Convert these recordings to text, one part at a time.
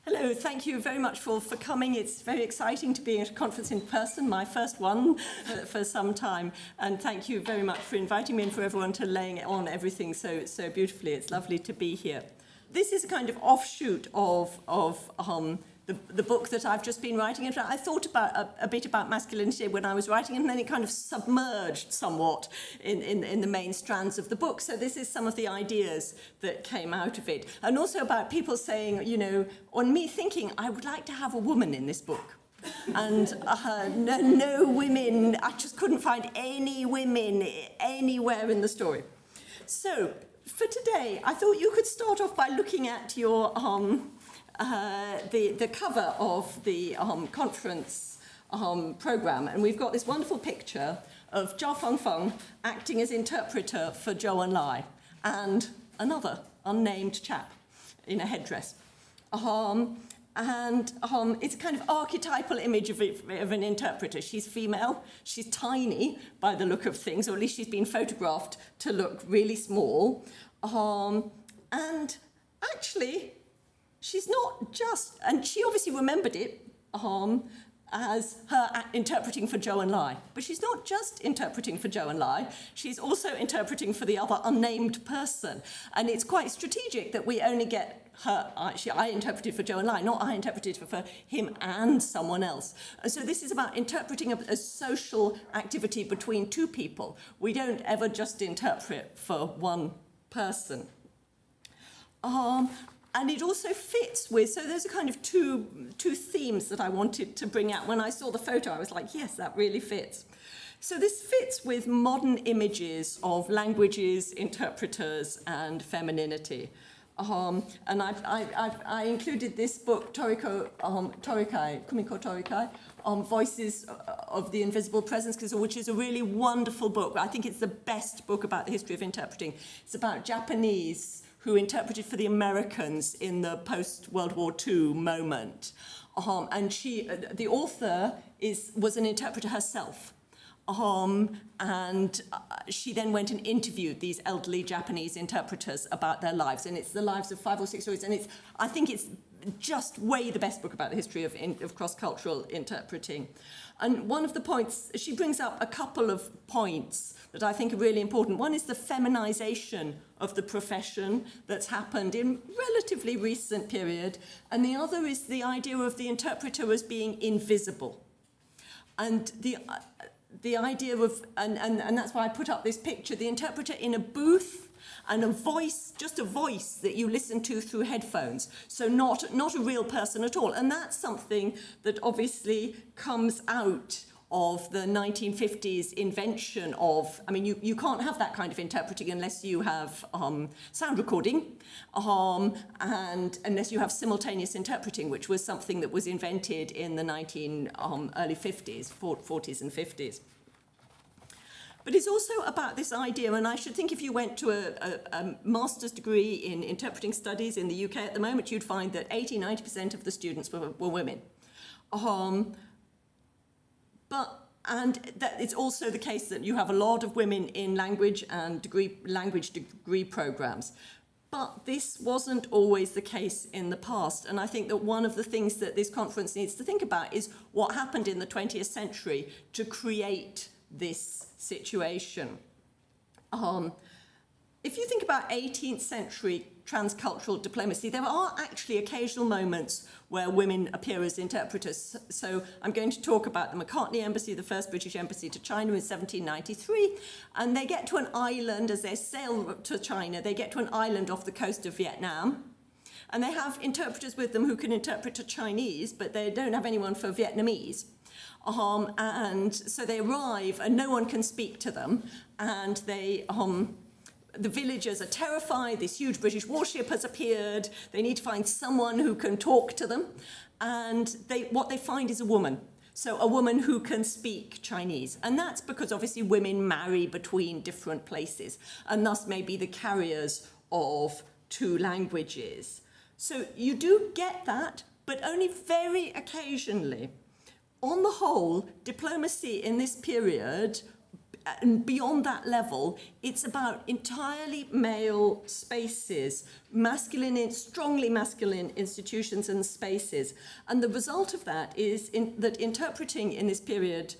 Hello, thank you very much for coming. It's very exciting to be at a conference in person, my first one for some time. And thank you very much for inviting me and for everyone to laying on everything so beautifully. It's lovely to be here. This is a kind of offshoot of the book that I've just been writing. In fact, I thought about a bit about masculinity when I was writing, and then it kind of submerged somewhat in the main strands of the book. So this is some of the ideas that came out of it. And also about people saying, you know, on me thinking, I would like to have a woman in this book. And no women, I just couldn't find any women anywhere in the story. So for today, I thought you could start off by looking at your the cover of the conference program, and we've got this wonderful picture of Zhao Fengfeng acting as interpreter for Zhou and Li, and another unnamed chap in a headdress. It's a kind of archetypal image of an interpreter. She's female, she's tiny by the look of things, or at least she's been photographed to look really small. And actually, she's not just, and she obviously remembered it as her interpreting for Zhou and Li, but she's not just interpreting for Zhou and Li, she's also interpreting for the other unnamed person. And it's quite strategic that we only get her, actually I interpreted for Zhou and Li, not I interpreted for him and someone else. And so this is about interpreting a social activity between two people. We don't ever just interpret for one person. And it also fits with, so there's a kind of two themes that I wanted to bring out. When I saw the photo, I was like, yes, that really fits. So this fits with modern images of languages, interpreters, and femininity. And I included this book, Kumiko Torikai, Voices of the Invisible Presence, which is a really wonderful book. I think it's the best book about the history of interpreting. It's about Japanese who interpreted for the Americans in the post-World War II moment. And she, the author was an interpreter herself. And she then went and interviewed these elderly Japanese interpreters about their lives. And it's the lives of 5 or 6 stories. And I think it's just way the best book about the history of cross-cultural interpreting. And one of the points, she brings up a couple of points that I think are really important. One is the feminization of the profession that's happened in relatively recent period. And the other is the idea of the interpreter as being invisible. And the idea of, and that's why I put up this picture, the interpreter in a booth and a voice, just a voice that you listen to through headphones. So not a real person at all. And that's something that obviously comes out of the 1950s invention of, I mean, you can't have that kind of interpreting unless you have sound recording and unless you have simultaneous interpreting, which was something that was invented in the early 50s, 40s and 50s. But it's also about this idea, and I should think if you went to a master's degree in interpreting studies in the UK at the moment, you'd find that 80-90% of the students were women. And that it's also the case that you have a lot of women in language and language degree programs. But this wasn't always the case in the past. And I think that one of the things that this conference needs to think about is what happened in the 20th century to create this situation. If you think about 18th century transcultural diplomacy, there are actually occasional moments where women appear as interpreters. So I'm going to talk about the Macartney embassy, the first British embassy to China in 1793, and they get to an island as they sail to China, they get to an island off the coast of Vietnam, and they have interpreters with them who can interpret to Chinese, but they don't have anyone for Vietnamese. And so they arrive and no one can speak to them, and the villagers are terrified. This huge British warship has appeared. They need to find someone who can talk to them. And what they find is a woman. So a woman who can speak Chinese. And that's because obviously women marry between different places and thus may be the carriers of two languages. So you do get that, but only very occasionally. On the whole, diplomacy in this period and beyond that level, it's about entirely male spaces, strongly masculine institutions and spaces. And the result of that is that interpreting in this period,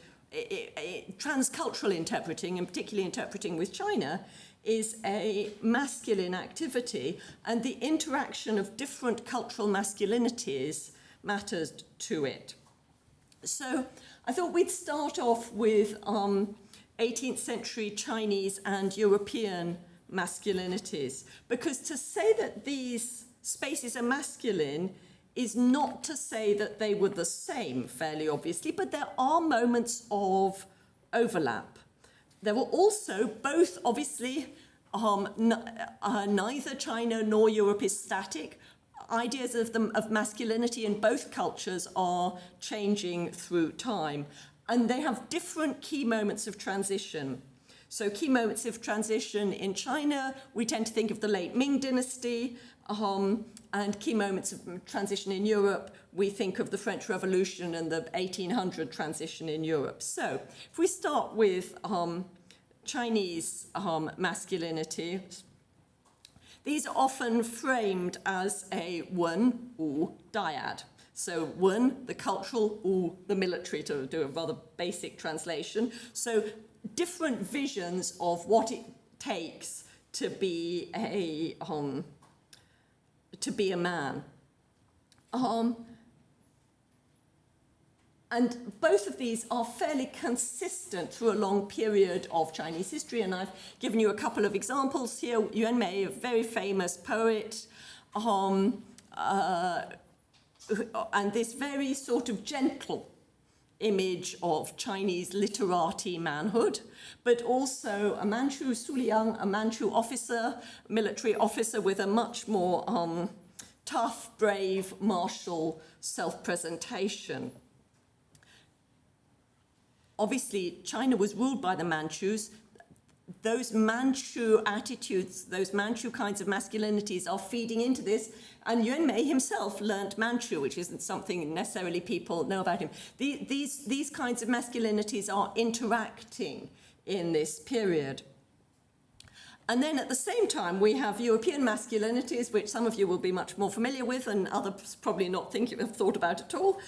transcultural interpreting, and particularly interpreting with China, is a masculine activity, and the interaction of different cultural masculinities matters to it. So I thought we'd start off with 18th century Chinese and European masculinities, because to say that these spaces are masculine is not to say that they were the same, fairly obviously, but there are moments of overlap. There were also both, obviously, neither China nor Europe is static. Ideas of masculinity in both cultures are changing through time, and they have different key moments of transition. So key moments of transition in China, we tend to think of the late Ming dynasty, and key moments of transition in Europe, we think of the French Revolution and the 1800 transition in Europe. So if we start with Chinese masculinity, these are often framed as a wen, wu, dyad. So wen, the cultural, wu, the military, to do a rather basic translation. So different visions of what it takes to be a man. And both of these are fairly consistent through a long period of Chinese history, and I've given you a couple of examples here. Yuan Mei, a very famous poet, and this very sort of gentle image of Chinese literati manhood, but also a Manchu Su Liang, a Manchu officer, military officer with a much more tough, brave, martial self-presentation. Obviously, China was ruled by the Manchus. Those Manchu attitudes, those Manchu kinds of masculinities are feeding into this. And Yuan Mei himself learnt Manchu, which isn't something necessarily people know about him. These kinds of masculinities are interacting in this period. And then at the same time, we have European masculinities, which some of you will be much more familiar with and others probably not have thought about at all.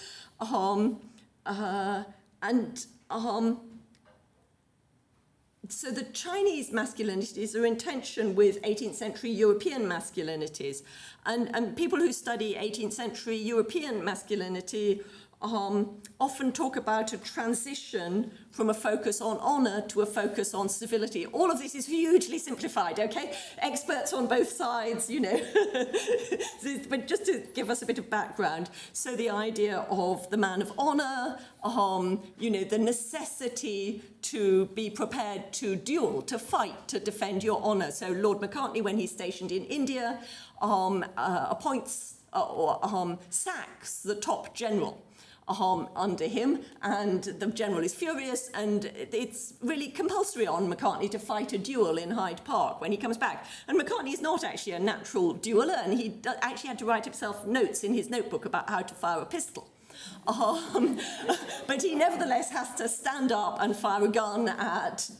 So the Chinese masculinities are in tension with 18th century European masculinities. And people who study 18th century European masculinity often talk about a transition from a focus on honor to a focus on civility. All of this is hugely simplified, okay? Experts on both sides, you know. But just to give us a bit of background, so the idea of the man of honor, you know, the necessity to be prepared to duel, to fight, to defend your honor. So Lord Macartney, when he's stationed in India, appoints or sacks the top general under him, and the general is furious, and it's really compulsory on Macartney to fight a duel in Hyde Park when he comes back. And Macartney is not actually a natural dueler, and he actually had to write himself notes in his notebook about how to fire a pistol. But he nevertheless has to stand up and fire a gun at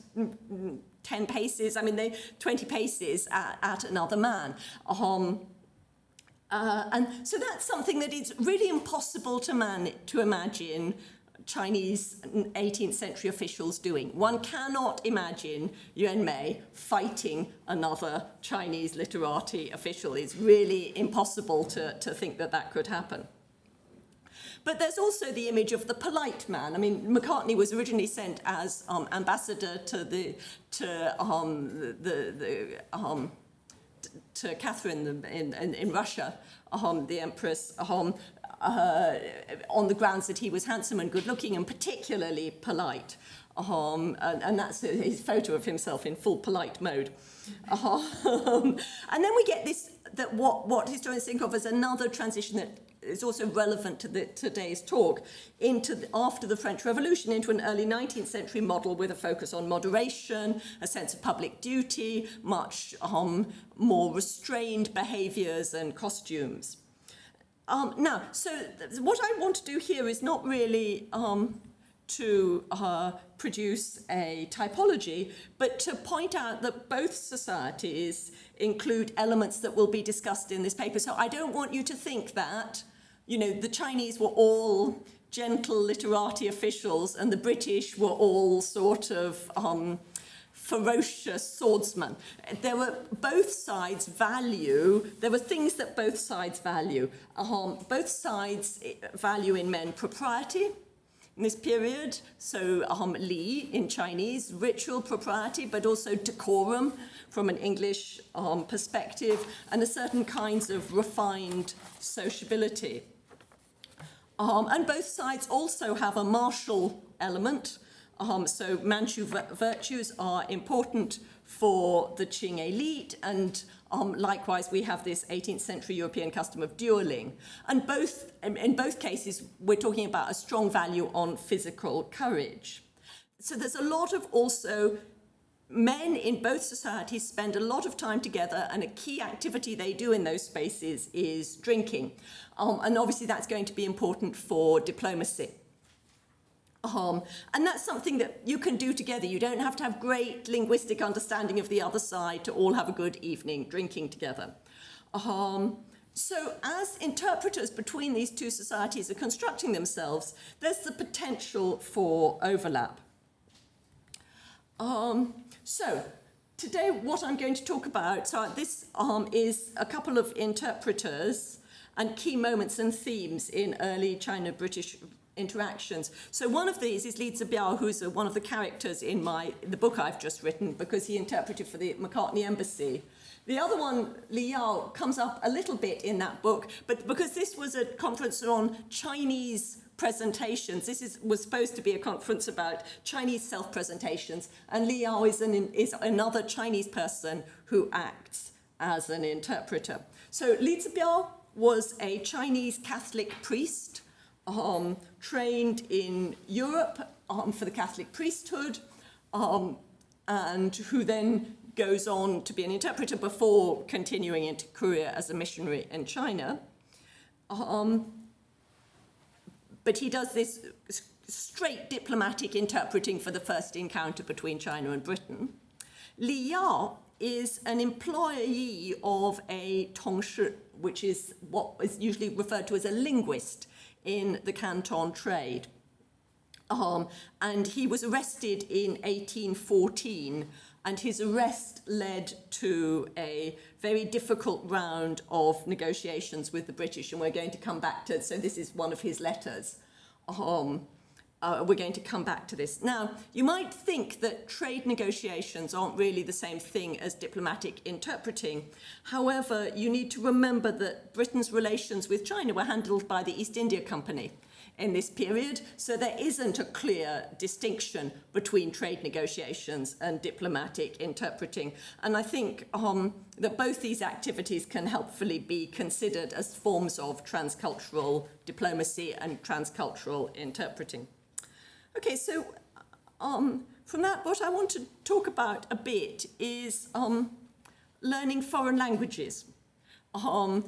10 paces, 20 paces at another man. And so that's something that is really impossible to imagine Chinese 18th century officials doing. One cannot imagine Yuan Mei fighting another Chinese literati official. It's really impossible to think that that could happen. But there's also the image of the polite man. I mean, Macartney was originally sent as ambassador to Catherine in Russia, the Empress, on the grounds that he was handsome and good-looking and particularly polite. And that's his photo of himself in full polite mode. And then we get this, that what historians think of as another transition that is also relevant to today's talk, after the French Revolution, into an early 19th century model with a focus on moderation, a sense of public duty, much more restrained behaviours and costumes. Now, so what I want to do here is not really to produce a typology, but to point out that both societies include elements that will be discussed in this paper. So I don't want you to think that, you know, the Chinese were all gentle literati officials and the British were all sort of ferocious swordsmen. There were both sides value, there were things that both sides value. Both sides value in men propriety in this period. So Li in Chinese, ritual propriety, but also decorum from an English perspective, and a certain kinds of refined sociability. And both sides also have a martial element. So Manchu virtues are important for the Qing elite, and likewise we have this 18th century European custom of dueling. And in both cases, we're talking about a strong value on physical courage. So there's a lot of also men in both societies spend a lot of time together, and a key activity they do in those spaces is drinking. And obviously that's going to be important for diplomacy. And that's something that you can do together. You don't have to have great linguistic understanding of the other side to all have a good evening drinking together. So as interpreters between these two societies are constructing themselves, there's the potential for overlap. So today what I'm going to talk about, so this is a couple of interpreters and key moments and themes in early China-British interactions. So one of these is Li Zibiao, who's one of the characters in the book I've just written, because he interpreted for the Macartney embassy. The other one, Li Yao, comes up a little bit in that book, but because this was a conference on Chinese presentations, was supposed to be a conference about Chinese self-presentations, and Li Yao is another Chinese person who acts as an interpreter. So Li Zibiao was a Chinese Catholic priest, trained in Europe for the Catholic priesthood, and who then goes on to be an interpreter before continuing into career as a missionary in China. But he does this straight diplomatic interpreting for the first encounter between China and Britain. Li Yao is an employee of a tongshi, which is what is usually referred to as a linguist in the Canton trade. And he was arrested in 1814, and his arrest led to a very difficult round of negotiations with the British, and we're going to come back to, so this is one of his letters. We're going to come back to this. Now, you might think that trade negotiations aren't really the same thing as diplomatic interpreting. However, you need to remember that Britain's relations with China were handled by the East India Company in this period, so there isn't a clear distinction between trade negotiations and diplomatic interpreting. And I think that both these activities can helpfully be considered as forms of transcultural diplomacy and transcultural interpreting. Okay, so from that, what I want to talk about a bit is learning foreign languages,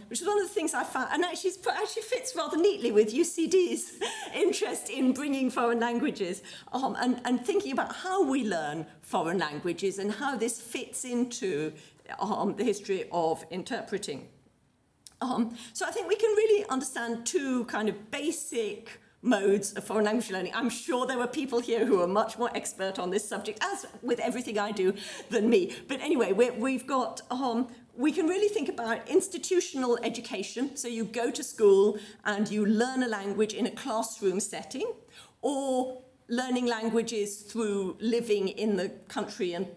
which is one of the things I found, and actually fits rather neatly with UCD's interest in bringing foreign languages and thinking about how we learn foreign languages and how this fits into the history of interpreting. So I think we can really understand two kind of basic modes of foreign language learning. I'm sure there were people here who are much more expert on this subject, as with everything I do, than me. But anyway, we've got, we can really think about institutional education. So you go to school and you learn a language in a classroom setting, or learning languages through living in the country and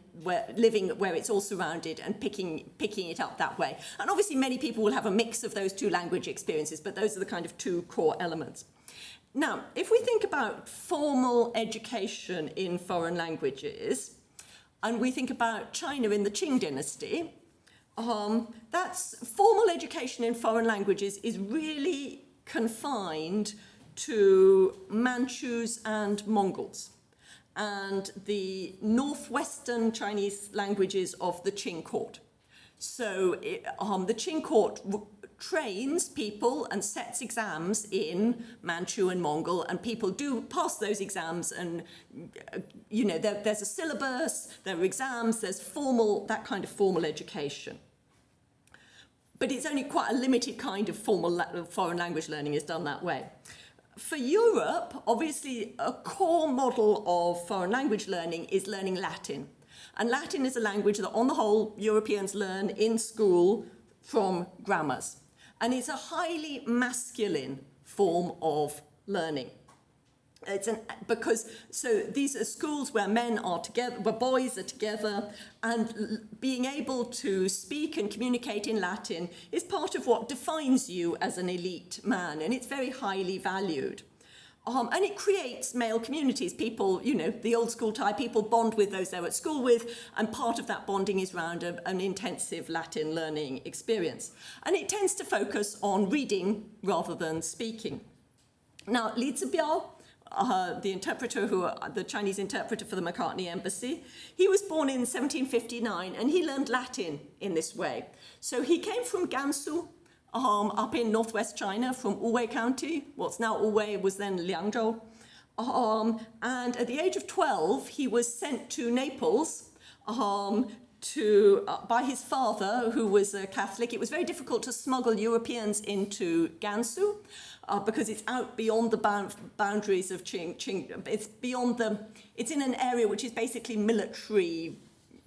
living where it's all surrounded and picking it up that way. And obviously many people will have a mix of those two language experiences, but those are the kind of two core elements. Now, if we think about formal education in foreign languages, and we think about China in the Qing dynasty, that's formal education in foreign languages is really confined to Manchus and Mongols and the northwestern Chinese languages of the Qing court. So the Qing court trains people and sets exams in Manchu and Mongol, and people do pass those exams, and there's a syllabus, there are exams, there's that kind of formal education. But it's only quite a limited kind of formal foreign language learning is done that way. For Europe, obviously, a core model of foreign language learning is learning Latin. And Latin is a language that, on the whole, Europeans learn in school from grammars. And it's a highly masculine form of learning. So these are schools where men are together, where boys are together, and being able to speak and communicate in Latin is part of what defines you as an elite man, and it's very highly valued. And it creates male communities. People, the old school type, people bond with those they're at school with, and part of that bonding is around an intensive Latin learning experience. And it tends to focus on reading rather than speaking. Now, Li Zibiao, the Chinese interpreter for the Macartney embassy, he was born in 1759, and he learned Latin in this way. So he came from Gansu, up in northwest China, from Wuwei County. What's now Wuwei was then Liangzhou. And at the age of 12, he was sent to Naples by his father, who was a Catholic. It was very difficult to smuggle Europeans into Gansu because it's out beyond the boundaries of Qing. It's in an area which is basically military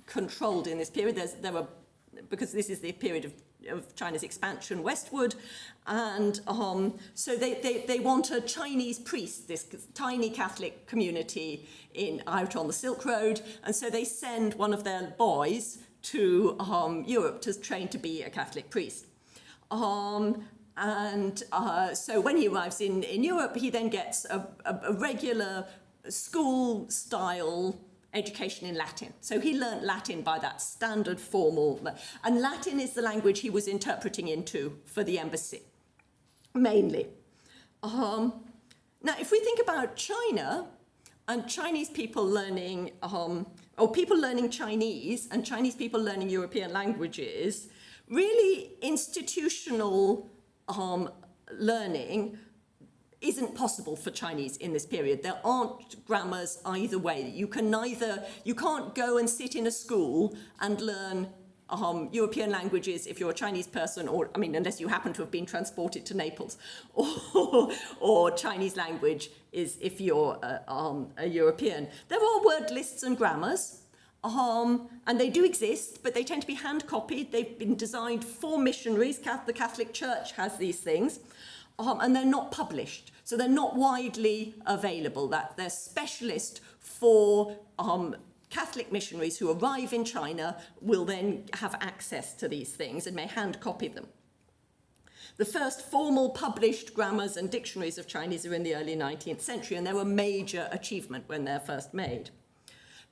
controlled in this period. Because this is the period of China's expansion westward, and so they want a Chinese priest, this tiny Catholic community out on the Silk Road, and so they send one of their boys to Europe to train to be a Catholic priest. So when he arrives in Europe, he then gets a regular school-style education in Latin. So he learnt Latin by that standard formal, and Latin is the language he was interpreting into for the embassy, mainly. Now, if we think about China and Chinese people learning, or people learning Chinese and Chinese people learning European languages, really institutional learning isn't possible for Chinese in this period. There aren't grammars either way. You can't go and sit in a school and learn European languages if you're a Chinese person, unless you happen to have been transported to Naples, or Chinese language is if you're a European. There are word lists and grammars, and they do exist, but they tend to be hand-copied. They've been designed for missionaries. The Catholic Church has these things. And they're not published, so they're not widely available. That they're specialist for Catholic missionaries who arrive in China will then have access to these things and may hand copy them. The first formal published grammars and dictionaries of Chinese are in the early 19th century, and they're a major achievement when they're first made.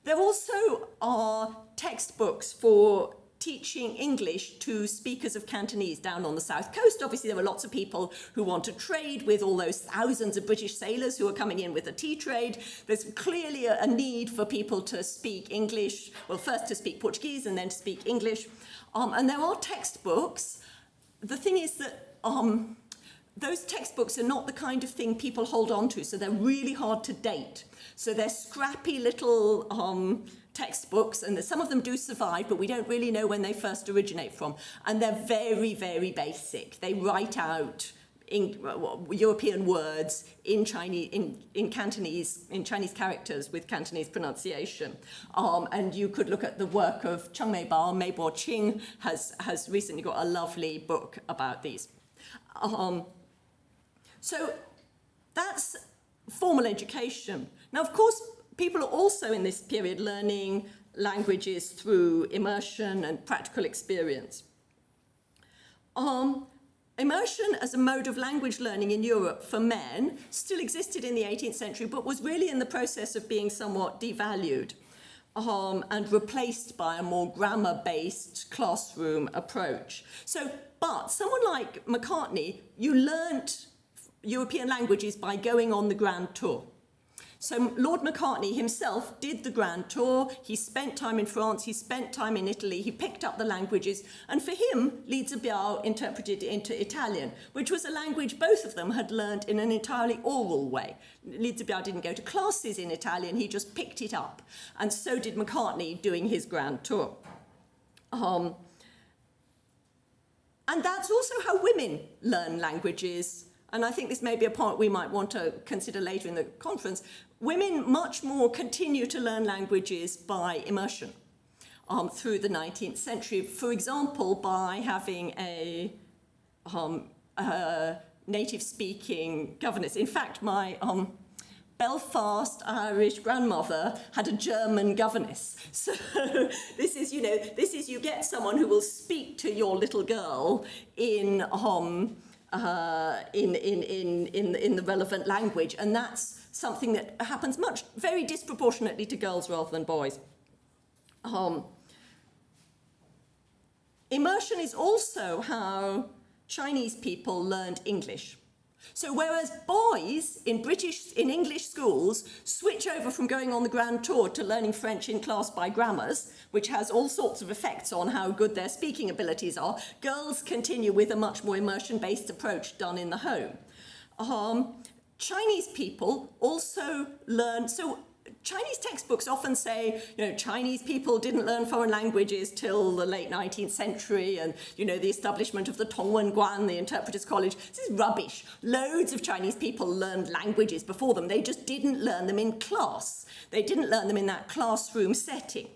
There also are textbooks for teaching English to speakers of Cantonese down on the south coast. Obviously, there were lots of people who want to trade with all those thousands of British sailors who are coming in with the tea trade. There's clearly a need for people to speak English, well, first to speak Portuguese and then to speak English. And there are textbooks. The thing is that those textbooks are not the kind of thing people hold on to, so they're really hard to date. So they're scrappy little textbooks, and some of them do survive, but we don't really know when they first originate from. And they're very, very basic. They write out European words in Chinese, in Cantonese, in Chinese characters with Cantonese pronunciation. And you could look at the work of Cheng Meibao. Meibo Qing has recently got a lovely book about these. So that's formal education. Now, of course, people are also in this period learning languages through immersion and practical experience. Immersion as a mode of language learning in Europe for men still existed in the 18th century, but was really in the process of being somewhat devalued and replaced by a more grammar-based classroom approach. But someone like Macartney, you learnt European languages by going on the Grand Tour. So Lord Macartney himself did the grand tour. He spent time in France, he spent time in Italy, he picked up the languages, and for him, Li Zibiao interpreted it into Italian, which was a language both of them had learned in an entirely oral way. Li Zibiao didn't go to classes in Italian, he just picked it up. And so did Macartney doing his grand tour. And that's also how women learn languages. And I think this may be a point we might want to consider later in the conference. Women much more continue to learn languages by immersion through the 19th century. For example, by having a native-speaking governess. In fact, my Belfast Irish grandmother had a German governess. So this is, you get someone who will speak to your little girl in the relevant language, and that's something that happens very disproportionately to girls rather than boys. Immersion is also how Chinese people learned English. So whereas boys in English schools switch over from going on the grand tour to learning French in class by grammars, which has all sorts of effects on how good their speaking abilities are, girls continue with a much more immersion-based approach done in the home. Chinese people also learn, so Chinese textbooks often say, Chinese people didn't learn foreign languages till the late 19th century and, the establishment of the Tongwenguan, the Interpreters' College. This is rubbish. Loads of Chinese people learned languages before them. They just didn't learn them in class. They didn't learn them in that classroom setting.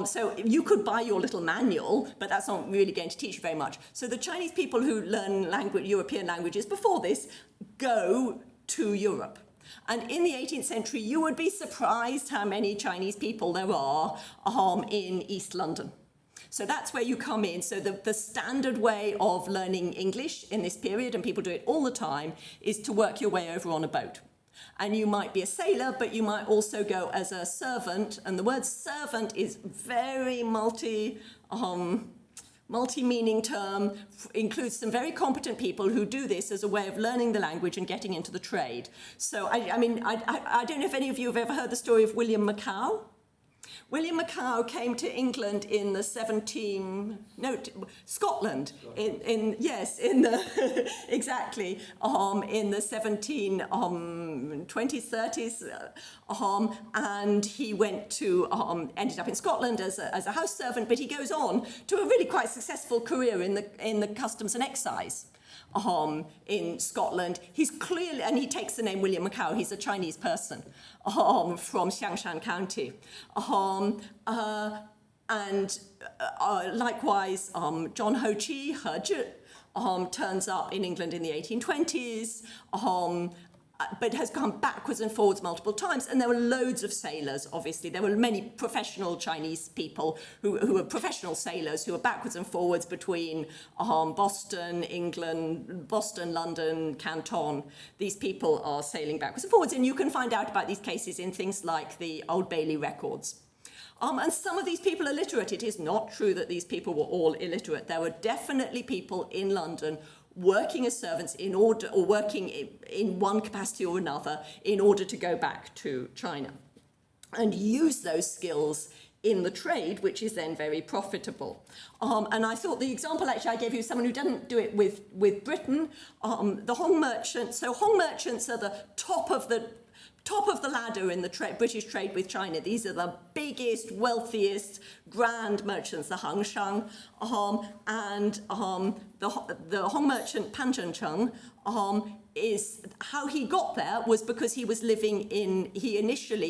So you could buy your little manual, but that's not really going to teach you very much. So the Chinese people who learn European languages before this go to Europe. And in the 18th century, you would be surprised how many Chinese people there are in East London. So that's where you come in. So the standard way of learning English in this period, and people do it all the time, is to work your way over on a boat. And you might be a sailor, but you might also go as a servant. And the word servant is very multi-meaning term, includes some very competent people who do this as a way of learning the language and getting into the trade. So, I don't know if any of you have ever heard the story of William Macau. William Macau came to England in the Scotland, exactly, in the 1720s, 30s, and he went to, ended up in Scotland as a house servant, but he goes on to a really quite successful career in the customs and excise. In Scotland. He's clearly, and he takes the name William Macau, he's a Chinese person from Xiangshan County. Likewise, John Ho Chi, He Zhi, turns up in England in the 1820s, but has gone backwards and forwards multiple times. And there were loads of sailors, obviously. There were many professional Chinese people who were professional sailors who were backwards and forwards between Boston, England, Boston, London, Canton. These people are sailing backwards and forwards. And you can find out about these cases in things like the Old Bailey records. And some of these people are literate. It is not true that these people were all illiterate. There were definitely people in London working as servants or working in one capacity or another in order to go back to China and use those skills in the trade, which is then very profitable. And I thought the example actually I gave you is someone who didn't do it with Britain, the Hong merchants. So Hong merchants are the top of the ladder in the British trade with China. These are the biggest, wealthiest, grand merchants, the Hangshang, and the Hong merchant Pan Zhencheng is how he got there was because he was living he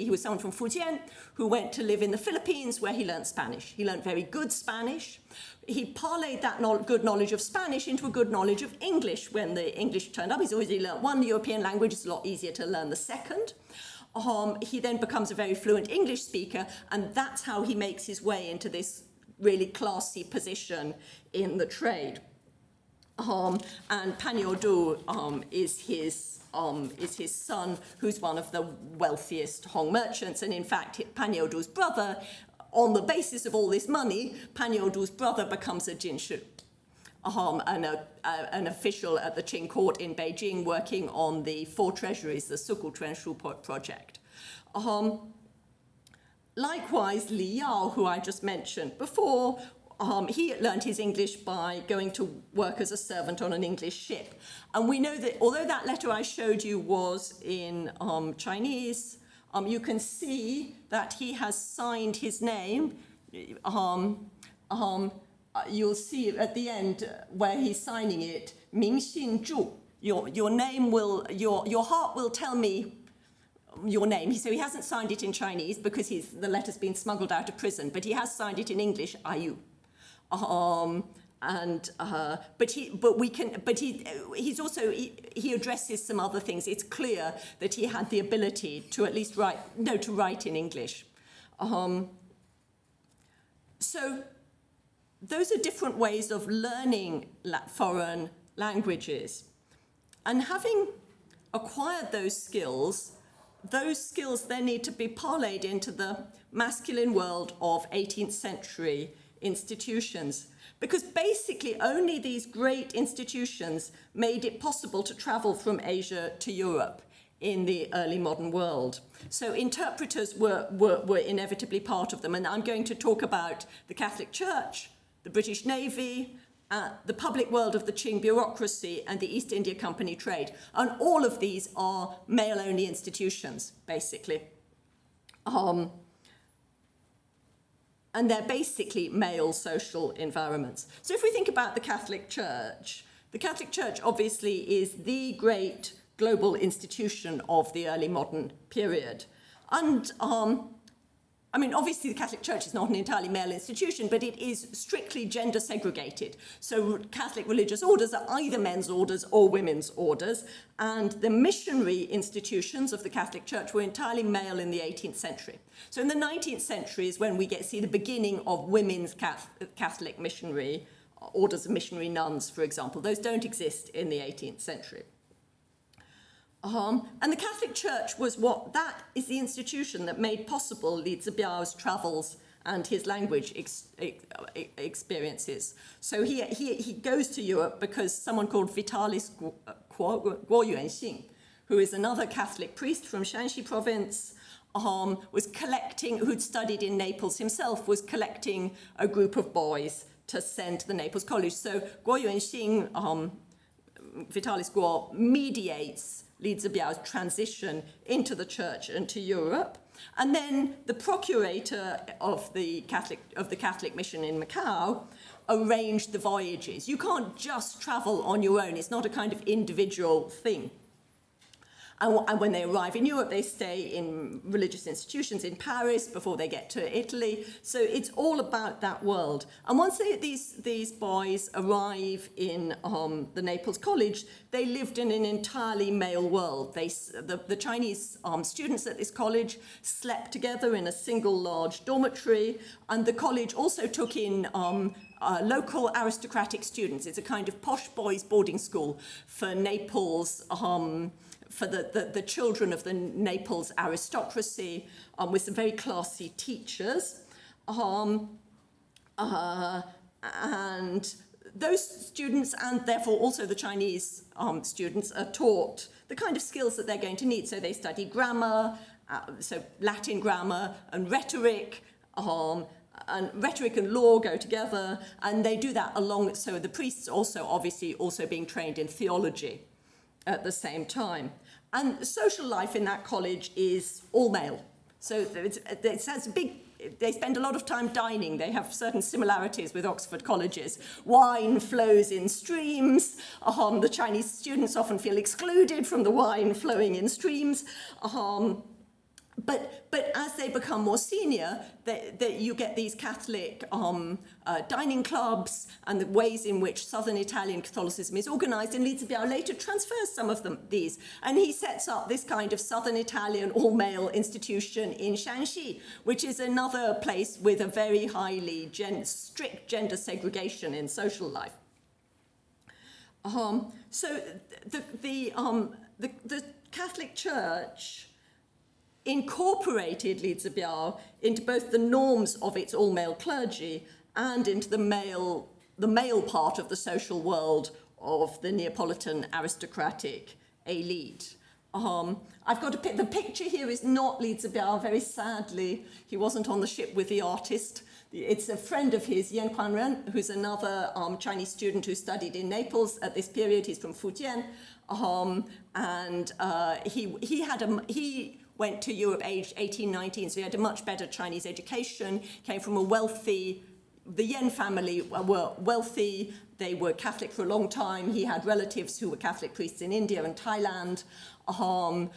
was someone from Fujian who went to live in the Philippines where he learned Spanish. He learned very good Spanish. He parlayed that good knowledge of Spanish into a good knowledge of English when the English turned up. He's already learned one European language. It's a lot easier to learn the second. He then becomes a very fluent English speaker, and that's how he makes his way into this really classy position in the trade. And Pan Youdu is his son, who's one of the wealthiest Hong merchants. And in fact, Pan Youdu's brother, on the basis of all this money, Pan Youdu's brother becomes a jinshu, an official at the Qing court in Beijing working on the four treasuries, the Sukul Trenshul project. Likewise, Li Yao, who I just mentioned before, he learned his English by going to work as a servant on an English ship. And we know that although that letter I showed you was in Chinese, you can see that he has signed his name. You'll see at the end where he's signing it, 明信注. Your name will, your heart will tell me your name. So he hasn't signed it in Chinese because the letter's been smuggled out of prison, but he has signed it in English, Ayu. He addresses some other things. It's clear that he had the ability to at least write in English. So those are different ways of learning foreign languages. And having acquired those skills then need to be parlayed into the masculine world of 18th century institutions. Because basically only these great institutions made it possible to travel from Asia to Europe in the early modern world. So interpreters were inevitably part of them. And I'm going to talk about the Catholic Church, the British Navy, the public world of the Qing bureaucracy, and the East India Company trade. And all of these are male-only institutions, basically. And they're basically male social environments. So if we think about the Catholic Church obviously is the great global institution of the early modern period. And obviously the Catholic Church is not an entirely male institution, but it is strictly gender segregated. So Catholic religious orders are either men's orders or women's orders, and the missionary institutions of the Catholic Church were entirely male in the 18th century. So in the 19th century is when we see the beginning of women's Catholic missionary orders of missionary nuns, for example. Those don't exist in the 18th century. And the Catholic Church that is the institution that made possible Li Zibiao's travels and his language experiences. So he goes to Europe because someone called Vitalis Guoyuanxing, who is another Catholic priest from Shanxi province, who'd studied in Naples himself, was collecting a group of boys to send to the Naples College. So Guoyuanxing, Vitalis Guo, mediates Li Zibiao's transition into the church and to Europe. And then the procurator of the Catholic mission in Macau arranged the voyages. You can't just travel on your own. It's not a kind of individual thing. And when they arrive in Europe, they stay in religious institutions in Paris before they get to Italy. So it's all about that world. And once these boys arrive in the Naples College, they lived in an entirely male world. The Chinese students at this college slept together in a single large dormitory, and the college also took in local aristocratic students. It's a kind of posh boys' boarding school for Naples, for the children of the Naples aristocracy, with some very classy teachers. And those students, and therefore also the Chinese students, are taught the kind of skills that they're going to need. So they study grammar, so Latin grammar and rhetoric, and rhetoric and law go together, and they do that along, so the priests obviously being trained in theology at the same time. And social life in that college is all male. So it has they spend a lot of time dining. They have certain similarities with Oxford colleges. Wine flows in streams. The Chinese students often feel excluded from the wine flowing in streams. But as they become more senior, you get these Catholic dining clubs and the ways in which southern Italian Catholicism is organized. And Li Zibiao later transfers some of these. And he sets up this kind of southern Italian all-male institution in Shanxi, which is another place with a very highly strict gender segregation in social life. So the Catholic Church incorporated Li Zibiao into both the norms of its all-male clergy and into the male part of the social world of the Neapolitan aristocratic elite. I've got the picture here is not Li Zibiao, very sadly. He wasn't on the ship with the artist. It's a friend of his, Yan Quanren, who's another Chinese student who studied in Naples at this period. He's from Fujian. He went to Europe aged 18, 19, so he had a much better Chinese education, came from a wealthy, the Yen family were wealthy, they were Catholic for a long time. He had relatives who were Catholic priests in India and Thailand, and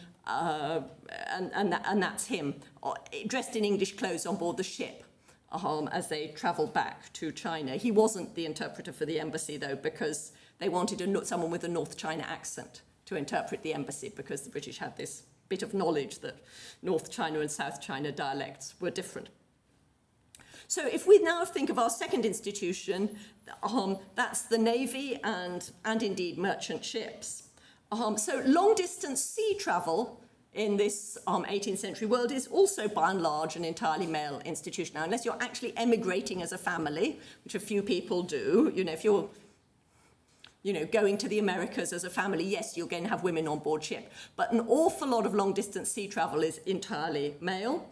that's him, dressed in English clothes on board the ship as they travelled back to China. He wasn't the interpreter for the embassy, though, because they wanted someone with a North China accent to interpret the embassy, because the British had this bit of knowledge that North China and South China dialects were different. So if we now think of our second institution, that's the Navy and indeed merchant ships. So long-distance sea travel in this 18th century world is also by and large an entirely male institution. Now, unless you're actually emigrating as a family, which a few people do, if you're going to the Americas as a family, yes, you're going to have women on board ship. But an awful lot of long-distance sea travel is entirely male.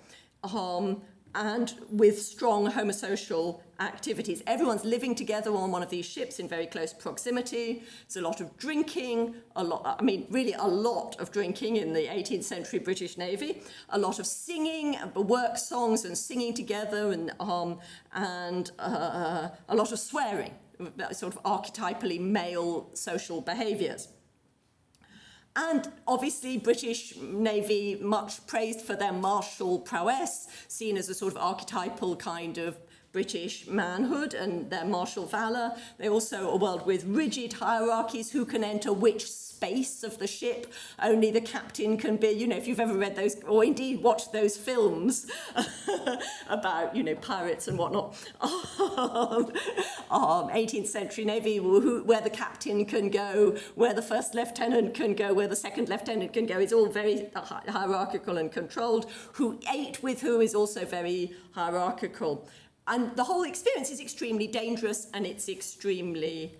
And with strong homosocial activities. Everyone's living together on one of these ships in very close proximity. There's a lot of drinking, a lot of drinking in the 18th century British Navy, a lot of singing, work songs and singing together, and a lot of swearing, sort of archetypally male social behaviours. And obviously, British Navy, much praised for their martial prowess, seen as a sort of archetypal kind of British manhood and their martial valour. They also a world with rigid hierarchies, who can enter which space of the ship. Only the captain can be, if you've ever read those, or indeed watched those films about, pirates and whatnot. 18th century Navy, where the captain can go, where the first lieutenant can go, where the second lieutenant can go. It's all very hierarchical and controlled. Who ate with who is also very hierarchical. And the whole experience is extremely dangerous, and it's extremely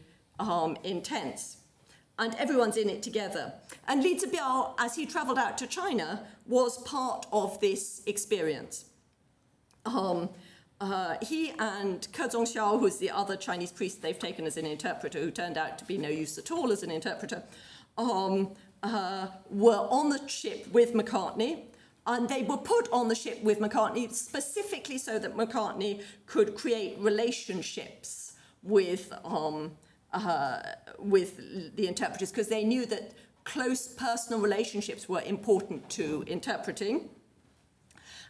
intense. And everyone's in it together. And Li Zibiao, as he travelled out to China, was part of this experience. He and Ke Zongxiao, who's the other Chinese priest they've taken as an interpreter, who turned out to be no use at all as an interpreter, were on the ship with Macartney. And they were put on the ship with Macartney specifically so that Macartney could create relationships with the interpreters, because they knew that close personal relationships were important to interpreting.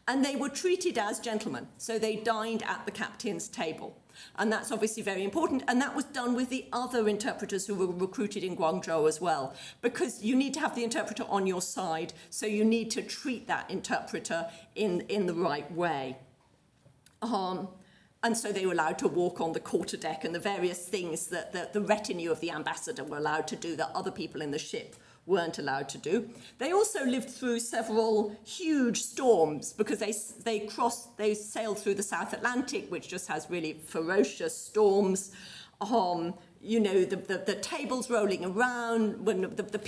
And they were treated as gentlemen, so they dined at the captain's table. And that's obviously very important, and that was done with the other interpreters who were recruited in Guangzhou as well, because you need to have the interpreter on your side, so you need to treat that interpreter in the right way. And so they were allowed to walk on the quarterdeck and the various things that the retinue of the ambassador were allowed to do that other people in the ship weren't allowed to do. They also lived through several huge storms, because they sailed through the South Atlantic, which just has really ferocious storms. The tables rolling around, when the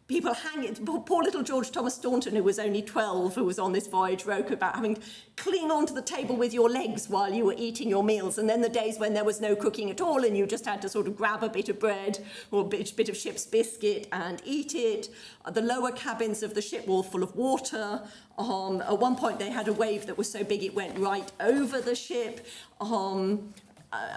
people hanging. Poor little George Thomas Staunton, who was only 12, who was on this voyage, wrote about having cling onto the table with your legs while you were eating your meals. And then the days when there was no cooking at all, and you just had to sort of grab a bit of bread or a bit of ship's biscuit and eat it. The lower cabins of the ship were all full of water. At one point, they had a wave that was so big it went right over the ship.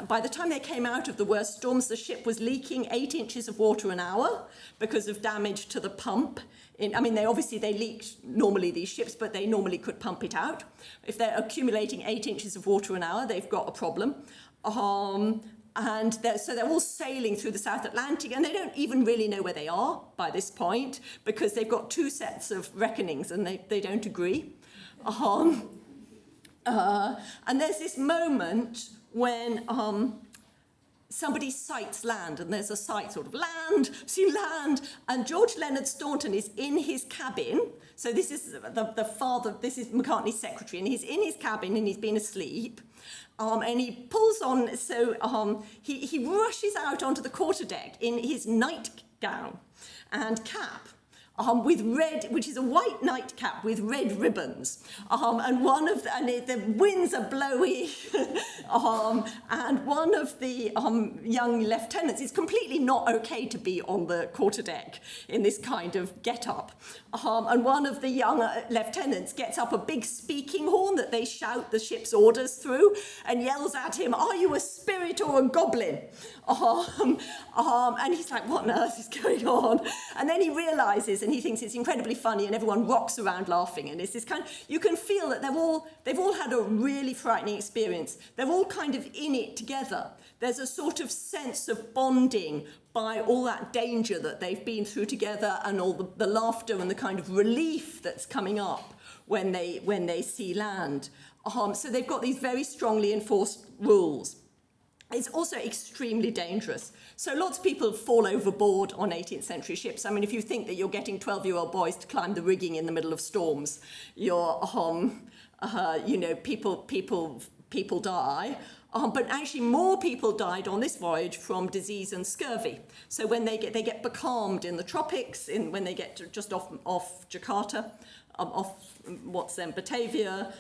By the time they came out of the worst storms, the ship was leaking 8 inches of water an hour because of damage to the pump. They leaked normally, these ships, but they normally could pump it out. If they're accumulating 8 inches of water an hour, they've got a problem. So they're all sailing through the South Atlantic, and they don't even really know where they are by this point, because they've got 2 sets of reckonings and they don't agree. And there's this moment when somebody sights land, and there's a sight, sort of land, and George Leonard Staunton is in his cabin. So this is the father, this is Macartney's secretary, and he's in his cabin and he's been asleep. And he pulls on, he rushes out onto the quarterdeck in his nightgown and cap. with red, which is a white nightcap with red ribbons, and the winds are blowy, and one of the young lieutenants, it's completely not okay to be on the quarterdeck in this kind of get-up, and one of the young lieutenants gets up a big speaking horn that they shout the ship's orders through and yells at him, "Are you a spirit or a goblin?" And he's like, "What on earth is going on?" And then he realizes, and he thinks it's incredibly funny, and everyone rocks around laughing. And it's this kind of, you can feel that they've all had a really frightening experience. They're all kind of in it together. There's a sort of sense of bonding by all that danger that they've been through together, and all the laughter and the kind of relief that's coming up when they see land. So they've got these very strongly enforced rules. It's also extremely dangerous. So lots of people fall overboard on 18th century ships. I mean, if you think that you're getting 12-year-old boys to climb the rigging in the middle of storms, people die. But actually more people died on this voyage from disease and scurvy. So when they get becalmed in the tropics, when they get just off Jakarta, off what's then Batavia,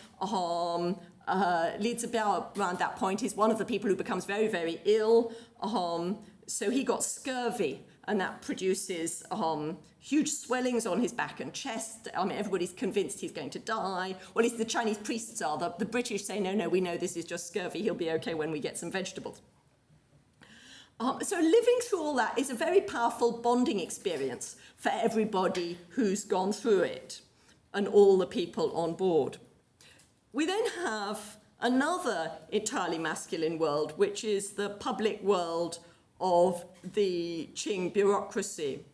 Li Zibiao around that point is one of the people who becomes very, very ill. So he got scurvy, and that produces huge swellings on his back and chest. I mean, everybody's convinced he's going to die. Well, at least the Chinese priests are. The British say, no, we know this is just scurvy. He'll be okay when we get some vegetables. So living through all that is a very powerful bonding experience for everybody who's gone through it and all the people on board. We then have another entirely masculine world, which is the public world of the Qing bureaucracy.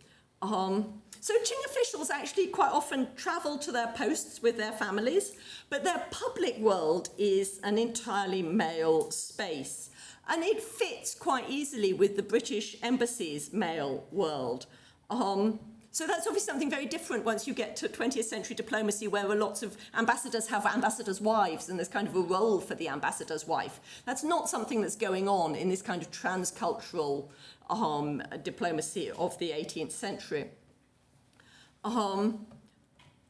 So Qing officials actually quite often travel to their posts with their families, but their public world is an entirely male space. And it fits quite easily with the British Embassy's male world. So that's obviously something very different once you get to 20th century diplomacy, where lots of ambassadors have ambassadors' wives, and there's kind of a role for the ambassador's wife. That's not something that's going on in this kind of transcultural diplomacy of the 18th century.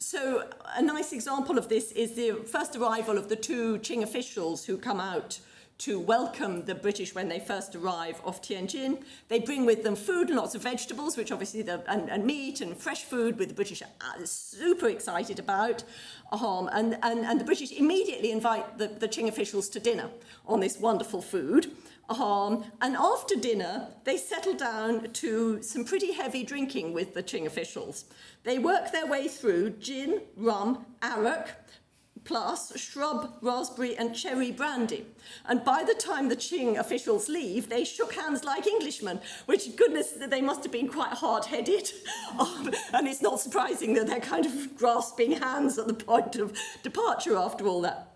So a nice example of this is the first arrival of the two Qing officials who come out to welcome the British when they first arrive off Tianjin. They bring with them food and lots of vegetables, which obviously, and meat and fresh food, which the British are super excited about. And the British immediately invite the Qing officials to dinner on this wonderful food. And after dinner, they settle down to some pretty heavy drinking with the Qing officials. They work their way through gin, rum, arak, plus shrub, raspberry and cherry brandy. And by the time the Qing officials leave, they shook hands like Englishmen, which, goodness, they must have been quite hard-headed. And it's not surprising that they're kind of grasping hands at the point of departure after all that.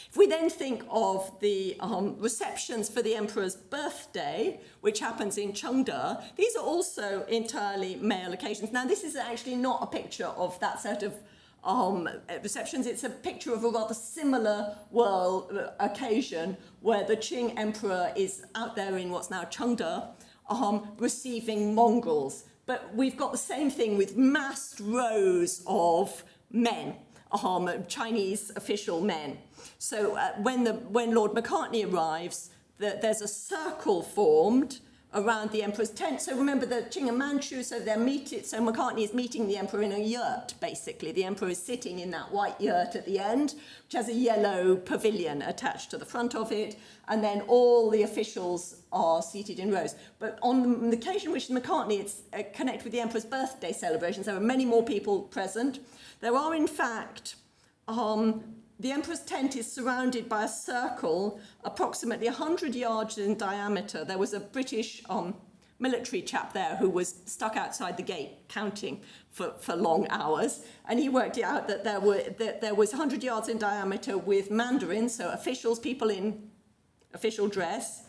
If we then think of the receptions for the emperor's birthday, which happens in Chengde, these are also entirely male occasions. Now, this is actually not a picture of that sort of receptions. It's a picture of a rather similar occasion where the Qing emperor is out there in what's now Chengde receiving Mongols. But we've got the same thing with massed rows of men, Chinese official men. So when Lord Macartney arrives, there's a circle formed around the emperor's tent. So remember, the Qing and Manchu, so Macartney is meeting the emperor in a yurt, basically. The emperor is sitting in that white yurt at the end, which has a yellow pavilion attached to the front of it, and then all the officials are seated in rows. But on the occasion which is Macartney, it's connected with the emperor's birthday celebrations. There are many more people present. There are, in fact, the emperor's tent is surrounded by a circle approximately 100 yards in diameter. There was a British military chap there who was stuck outside the gate counting for long hours, and he worked it out that there was 100 yards in diameter with mandarins, so officials, people in official dress,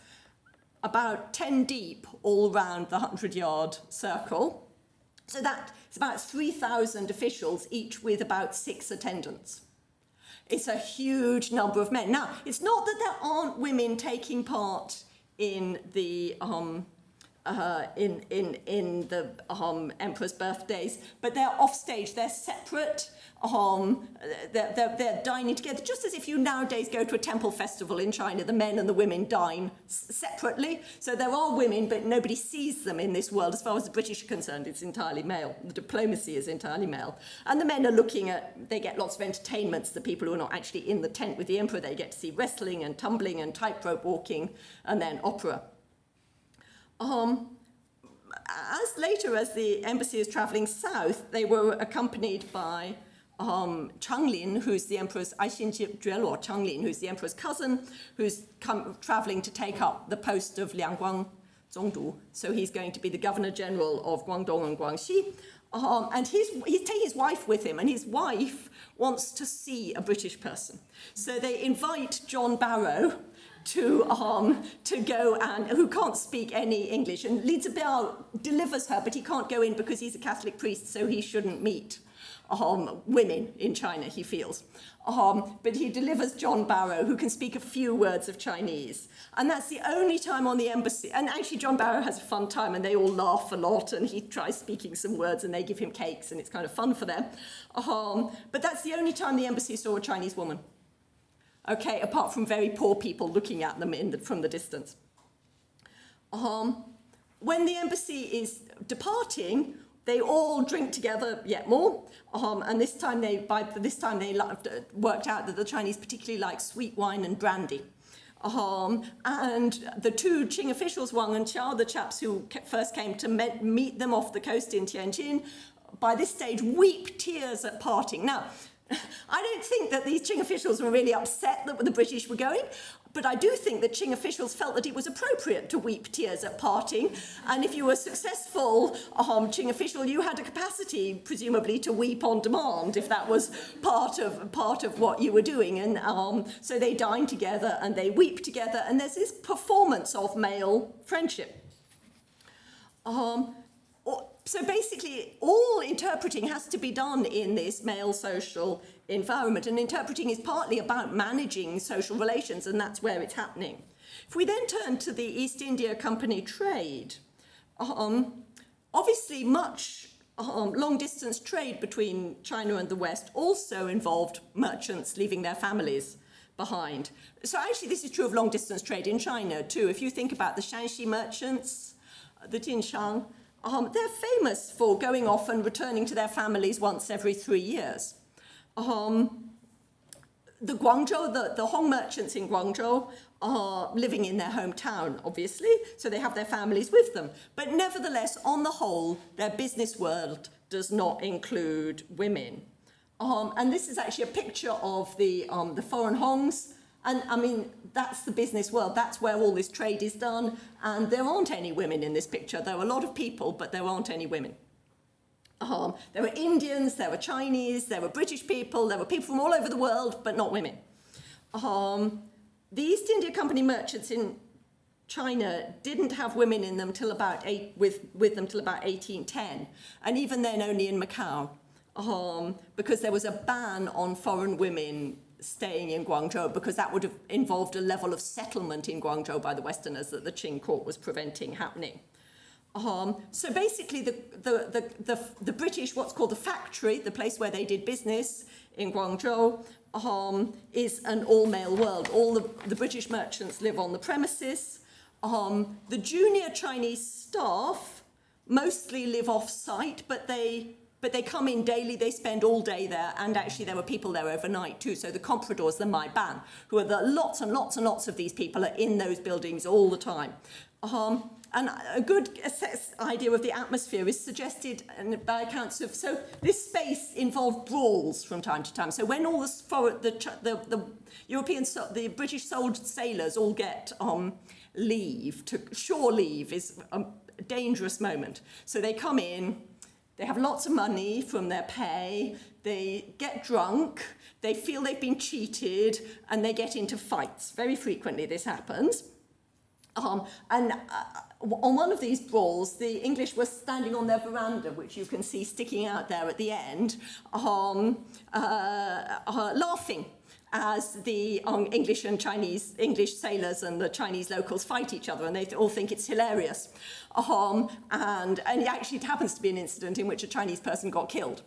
about 10 deep all round the 100-yard circle. So that's about 3,000 officials, each with about 6 attendants. It's a huge number of men. Now, it's not that there aren't women taking part in the in the emperor's birthdays, but they're off stage, they're separate. They're dining together, just as if you nowadays go to a temple festival in China, the men and the women dine separately. So there are women, but nobody sees them in this world. As far as the British are concerned, it's entirely male. The diplomacy is entirely male. And the men are looking at, they get lots of entertainments. The people who are not actually in the tent with the emperor, they get to see wrestling and tumbling and tightrope walking and then opera. As later as the embassy is travelling south, they were accompanied by Changlin, who's the emperor's or Changlin, who's the emperor's cousin, who's travelling to take up the post of Liangguang Zongdu. So he's going to be the governor general of Guangdong and Guangxi. And he's taking his wife with him, and his wife wants to see a British person. So they invite John Barrow to go, and who can't speak any English. And Li Zibiao delivers her, but he can't go in because he's a Catholic priest, so he shouldn't meet women in China, he feels. But he delivers John Barrow, who can speak a few words of Chinese. And that's the only time on the embassy. And actually, John Barrow has a fun time, and they all laugh a lot, and he tries speaking some words, and they give him cakes, and it's kind of fun for them. But that's the only time the embassy saw a Chinese woman. Okay, apart from very poor people looking at them from the distance. When the embassy is departing, they all drink together yet more, and by this time they worked out that the Chinese particularly like sweet wine and brandy. And the two Qing officials, Wang and Qiao, the chaps who first came to meet them off the coast in Tianjin, by this stage weep tears at parting. Now, I don't think that these Qing officials were really upset that the British were going, but I do think that Qing officials felt that it was appropriate to weep tears at parting. And if you were a successful Qing official, you had a capacity, presumably, to weep on demand if that was part of what you were doing. And so they dine together and they weep together, and there's this performance of male friendship. So basically, all interpreting has to be done in this male social environment, and interpreting is partly about managing social relations, and that's where it's happening. If we then turn to the East India Company trade, obviously much long-distance trade between China and the West also involved merchants leaving their families behind. So actually, this is true of long-distance trade in China too. If you think about the Shanxi merchants, the Jinshang, they're famous for going off and returning to their families once every 3 years. The Guangzhou, the Hong merchants in Guangzhou are living in their hometown, obviously, so they have their families with them. But nevertheless, on the whole, their business world does not include women. And this is actually a picture of the foreign Hongs. And I mean, that's the business world. That's where all this trade is done. And there aren't any women in this picture. There are a lot of people, but there aren't any women. There were Indians, there were Chinese, there were British people, there were people from all over the world, but not women. The East India Company merchants in China didn't have women in them till about with them till about 1810, and even then only in Macau, because there was a ban on foreign women staying in Guangzhou, because that would have involved a level of settlement in Guangzhou by the Westerners that the Qing court was preventing happening. So basically the British, what's called the factory, the place where they did business in Guangzhou, is an all-male world. All the British merchants live on the premises. The junior Chinese staff mostly live off-site, but they come in daily, they spend all day there, and actually there were people there overnight too. So the compradors, the Mai Ban, who are lots and lots and lots of these people are in those buildings all the time. And a good idea of the atmosphere is suggested by accounts of, so this space involved brawls from time to time. So when all the European, the British sailors all get leave, shore leave is a dangerous moment. So they come in, they have lots of money from their pay, they get drunk, they feel they've been cheated, and they get into fights. Very frequently this happens. On one of these brawls, the English were standing on their veranda, which you can see sticking out there at the end, laughing. as the English sailors and the Chinese locals fight each other, and they all think it's hilarious. And actually it happens to be an incident in which a Chinese person got killed.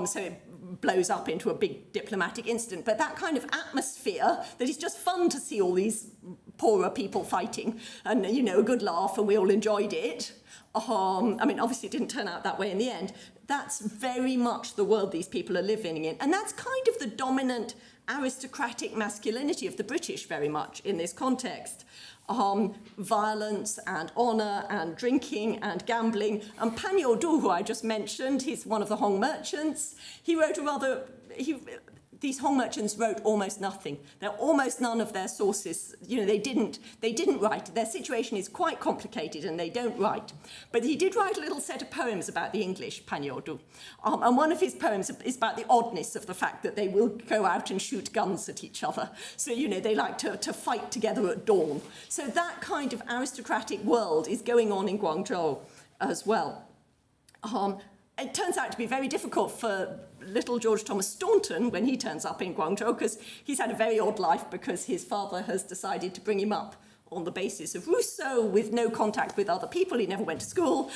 So it blows up into a big diplomatic incident. But that kind of atmosphere, that it's just fun to see all these poorer people fighting, and, you know, a good laugh, and we all enjoyed it. I mean, obviously it didn't turn out that way in the end. That's very much the world these people are living in. And that's kind of the dominant aristocratic masculinity of the British very much in this context. Violence and honour and drinking and gambling. And Pan Yu-du, who I just mentioned, he's one of the Hong merchants. He wrote these Hong merchants wrote almost nothing. Almost none of their sources, you know, they didn't write. Their situation is quite complicated and they don't write. But he did write a little set of poems about the English, Pan Yu-du. And one of his poems is about the oddness of the fact that they will go out and shoot guns at each other. So, you know, they like to fight together at dawn. So that kind of aristocratic world is going on in Guangzhou as well. It turns out to be very difficult for little George Thomas Staunton when he turns up in Guangzhou, because he's had a very odd life because his father has decided to bring him up on the basis of Rousseau with no contact with other people. He never went to school.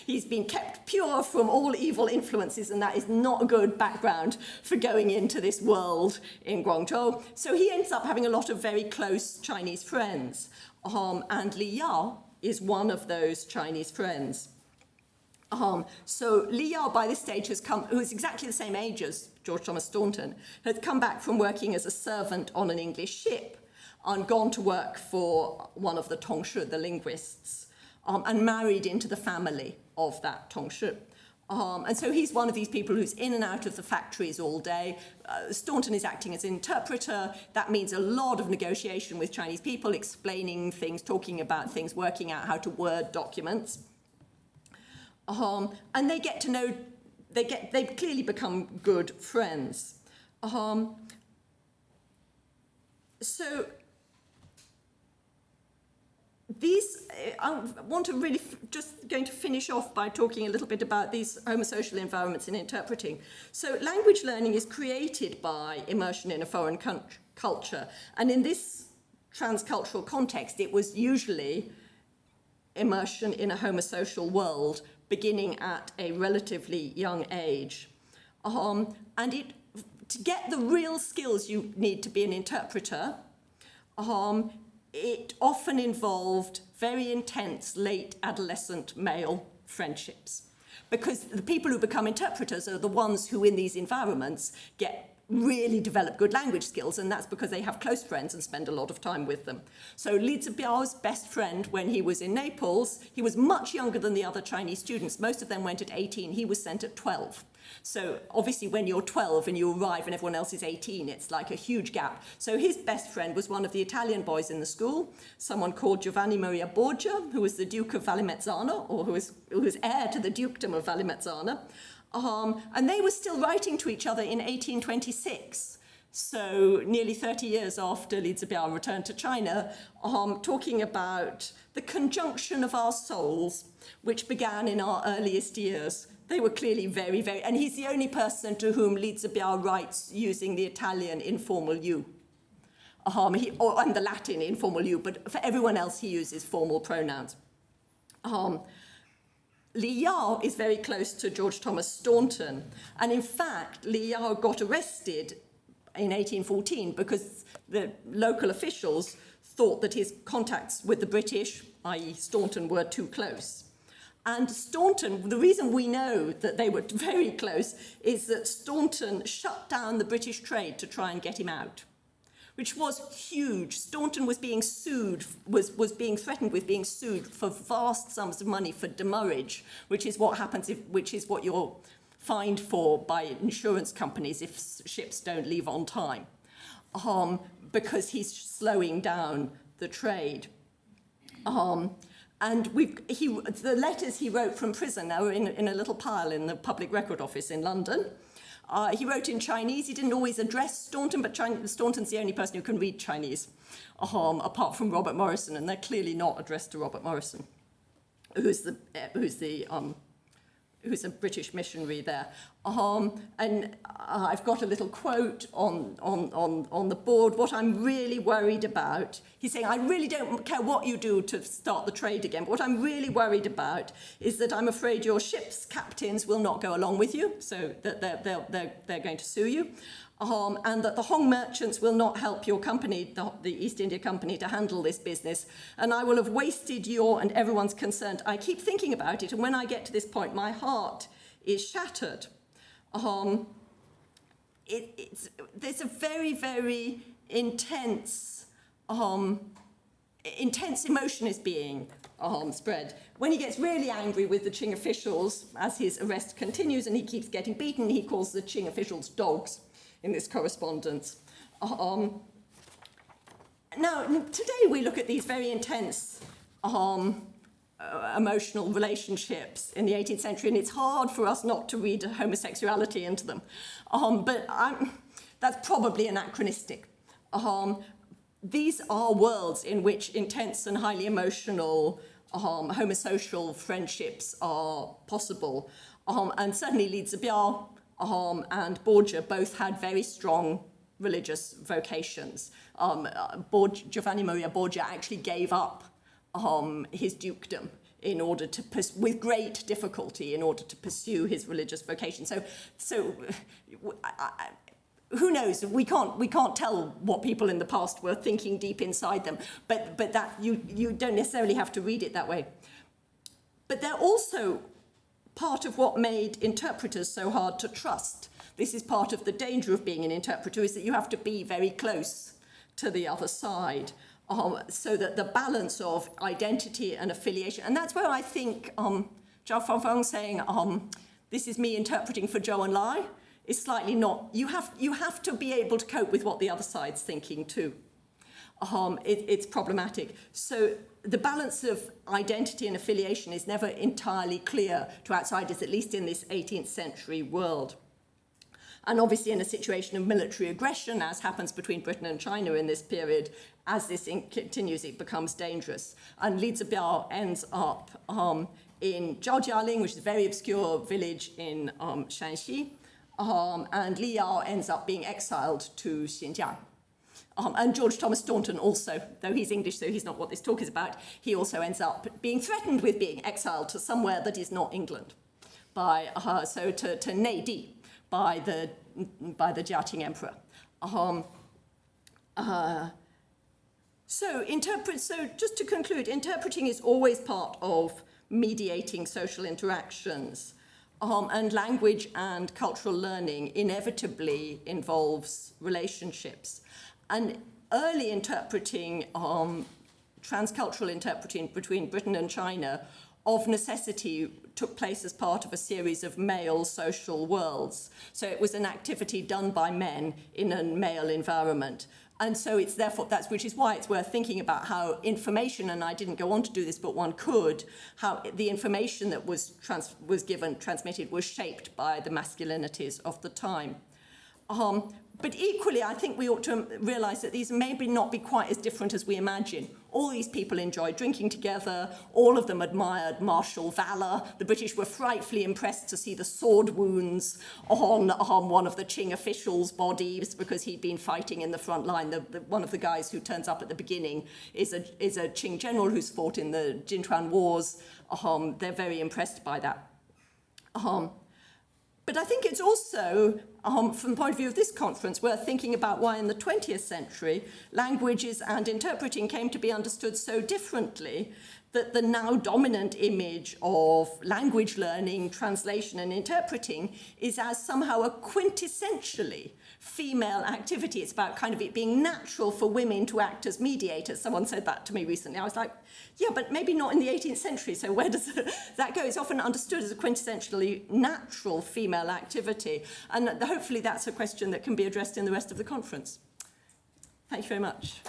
He's been kept pure from all evil influences, and that is not a good background for going into this world in Guangzhou. So he ends up having a lot of very close Chinese friends. And Li Yao is one of those Chinese friends. So Li Yao by this stage who is exactly the same age as George Thomas Staunton, had come back from working as a servant on an English ship and gone to work for one of the Tongshu, the linguists, and married into the family of that Tongshu. And so he's one of these people who's in and out of the factories all day. Staunton is acting as an interpreter. That means a lot of negotiation with Chinese people, explaining things, talking about things, working out how to word documents. And they get to know, they clearly become good friends. So these, I want to really just going to finish off by talking a little bit about these homosocial environments in interpreting. So language learning is created by immersion in a foreign culture. And in this transcultural context, it was usually immersion in a homosocial world beginning at a relatively young age. To get the real skills you need to be an interpreter, it often involved very intense late adolescent male friendships, because the people who become interpreters are the ones who in these environments really develop good language skills, and that's because they have close friends and spend a lot of time with them. So Li Zibiao's best friend when he was in Naples, he was much younger than the other Chinese students. Most of them went at 18, he was sent at 12. So obviously when you're 12 and you arrive and everyone else is 18, it's like a huge gap. So his best friend was one of the Italian boys in the school, someone called Giovanni Maria Borgia, who was the Duke of Vallimezzana, or who was heir to the dukedom of Vallimezzana. And they were still writing to each other in 1826, so nearly 30 years after Li Zibiao returned to China, talking about the conjunction of our souls, which began in our earliest years. They were clearly very, very... And he's the only person to whom Li Zibiao writes using the Italian informal you. And the Latin informal you, but for everyone else he uses formal pronouns. Li Yao is very close to George Thomas Staunton, and in fact, Li Yao got arrested in 1814 because the local officials thought that his contacts with the British, i.e. Staunton, were too close. And Staunton, the reason we know that they were very close is that Staunton shut down the British trade to try and get him out, which was huge. Staunton was being sued, was being threatened with being sued for vast sums of money for demurrage, which is what happens which is what you're fined for by insurance companies if ships don't leave on time, because he's slowing down the trade. And the letters he wrote from prison are in a little pile in the Public Record Office in London. He wrote in Chinese. He didn't always address Staunton, but Staunton's the only person who can read Chinese, apart from Robert Morrison, and they're clearly not addressed to Robert Morrison, who's a British missionary there. And I've got a little quote on the board. What I'm really worried about, he's saying, I really don't care what you do to start the trade again, but what I'm really worried about is that I'm afraid your ship's captains will not go along with you, so that they're going to sue you, and that the Hong merchants will not help your company, the East India Company, to handle this business, and I will have wasted your and everyone's concerned. I keep thinking about it, and when I get to this point, my heart is shattered. There's a very, very intense emotion is being spread. When he gets really angry with the Qing officials, as his arrest continues and he keeps getting beaten, he calls the Qing officials dogs in this correspondence. Now, today we look at these very intense emotional relationships in the 18th century, and it's hard for us not to read homosexuality into them. But that's probably anachronistic. These are worlds in which intense and highly emotional homosocial friendships are possible. And certainly Li Zibiao and Borgia both had very strong religious vocations. Giovanni Maria Borgia actually gave up his dukedom in order to, with great difficulty, in order to pursue his religious vocation. So who knows? We can't tell what people in the past were thinking deep inside them. But that you don't necessarily have to read it that way. But they're also part of what made interpreters so hard to trust. This is part of the danger of being an interpreter, is that you have to be very close to the other side. So that the balance of identity and affiliation, and that's where I think Zhao Fangfeng saying, this is me interpreting for Zhou and Lai, is slightly not. You have to be able to cope with what the other side's thinking too. It's problematic. So the balance of identity and affiliation is never entirely clear to outsiders, at least in this 18th century world. And obviously in a situation of military aggression, as happens between Britain and China in this period, as this continues, it becomes dangerous. And Li Zibiao ends up in Zhaojialing, which is a very obscure village in Shanxi, and Li Yao ends up being exiled to Xinjiang. And George Thomas Staunton also, though he's English, so he's not what this talk is about, he also ends up being threatened with being exiled to somewhere that is not England, to Neidi, by the Jiaqing emperor. So just to conclude, interpreting is always part of mediating social interactions, and language and cultural learning inevitably involves relationships. And early interpreting, transcultural interpreting between Britain and China, of necessity took place as part of a series of male social worlds. So it was an activity done by men in a male environment. And so it's therefore, which is why it's worth thinking about how information, and I didn't go on to do this, but one could, how the information that was transmitted was shaped by the masculinities of the time. But equally, I think we ought to realise that these maybe not be quite as different as we imagine. All these people enjoyed drinking together. All of them admired martial valour. The British were frightfully impressed to see the sword wounds on one of the Qing officials' bodies because he'd been fighting in the front line. One of the guys who turns up at the beginning is a Qing general who's fought in the Jinchuan Wars. They're very impressed by that. But I think it's also, from the point of view of this conference, worth thinking about why in the 20th century languages and interpreting came to be understood so differently, that the now dominant image of language learning, translation and interpreting is as somehow a quintessentially female activity. It's about kind of it being natural for women to act as mediators. Someone said that to me recently. I was like, yeah, but maybe not in the 18th century. So where does that go? It's often understood as a quintessentially natural female activity. And hopefully that's a question that can be addressed in the rest of the conference. Thank you very much.